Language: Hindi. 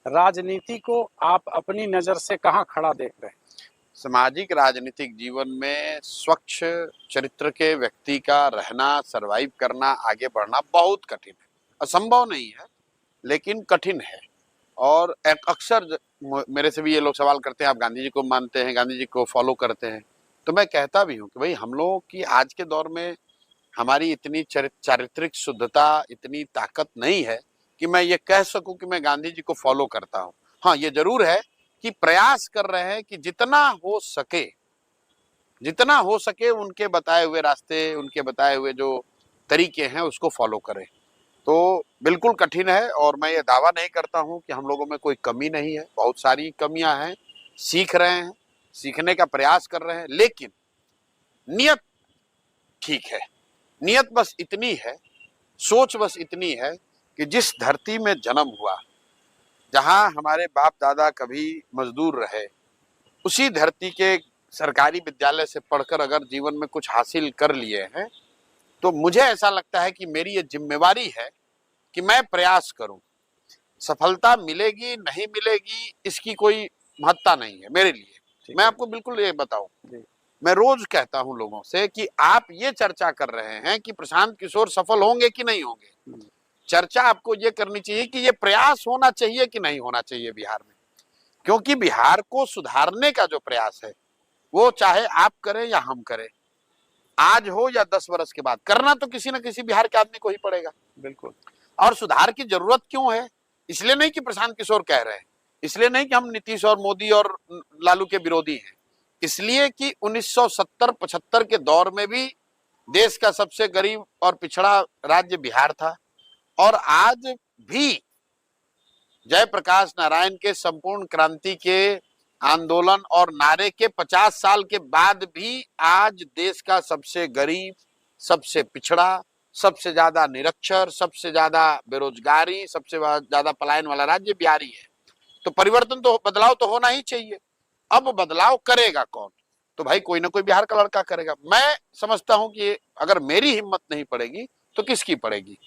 राजनीति को आप अपनी नजर से कहाँ खड़ा देख रहे हैं? सामाजिक राजनीतिक जीवन में स्वच्छ चरित्र के व्यक्ति का रहना, सरवाइव करना, आगे बढ़ना बहुत कठिन है। असंभव नहीं है, लेकिन कठिन है। और अक्सर मेरे से भी ये लोग सवाल करते हैं, आप गांधी जी को मानते हैं, गांधी जी को फॉलो करते हैं? तो मैं कहता भी हूँ कि भाई हम लोगों की आज के दौर में हमारी इतनी चारित्रिक शुद्धता, इतनी ताकत नहीं है कि मैं ये कह सकूं कि मैं गांधी जी को फॉलो करता हूं। हाँ, ये जरूर है कि प्रयास कर रहे हैं कि जितना हो सके उनके बताए हुए रास्ते, उनके बताए हुए जो तरीके हैं उसको फॉलो करें। तो बिल्कुल कठिन है, और मैं ये दावा नहीं करता हूं कि हम लोगों में कोई कमी नहीं है। बहुत सारी कमियां हैं, सीख रहे हैं, सीखने का प्रयास कर रहे हैं, लेकिन नियत ठीक है। नियत बस इतनी है, सोच बस इतनी है कि जिस धरती में जन्म हुआ, जहां हमारे बाप दादा कभी मजदूर रहे, उसी धरती के सरकारी विद्यालय से पढ़कर अगर जीवन में कुछ हासिल कर लिए हैं, तो मुझे ऐसा लगता है कि मेरी ये जिम्मेवारी है कि मैं प्रयास करूं। सफलता मिलेगी नहीं मिलेगी इसकी कोई महत्ता नहीं है मेरे लिए। मैं आपको बिल्कुल ये बताऊं, मैं रोज कहता हूं लोगों से कि आप ये चर्चा कर रहे हैं कि प्रशांत किशोर सफल होंगे कि नहीं होंगे। चर्चा आपको ये करनी चाहिए कि ये प्रयास होना चाहिए कि नहीं होना चाहिए बिहार में। क्योंकि बिहार को सुधारने का जो प्रयास है, वो चाहे आप करें या हम करें, आज हो या 10 वर्ष के बाद, करना तो किसी न किसी बिहार के आदमी को ही पड़ेगा। बिल्कुल। और सुधार की जरूरत क्यों है? इसलिए नहीं कि प्रशांत किशोर कह रहे हैं, इसलिए नहीं कि हम नीतीश और मोदी और लालू के विरोधी हैं, इसलिए कि 1970-75 के दौर में भी देश का सबसे गरीब और पिछड़ा राज्य बिहार था, और आज भी जयप्रकाश नारायण के संपूर्ण क्रांति के आंदोलन और नारे के 50 साल के बाद भी आज देश का सबसे गरीब, सबसे पिछड़ा, सबसे ज्यादा निरक्षर, सबसे ज्यादा बेरोजगारी, सबसे ज्यादा पलायन वाला राज्य बिहार ही है। तो परिवर्तन तो, बदलाव तो होना ही चाहिए। अब बदलाव करेगा कौन? तो भाई कोई ना कोई बिहार का लड़का करेगा। मैं समझता हूं कि अगर मेरी हिम्मत नहीं पड़ेगी तो किसकी पड़ेगी?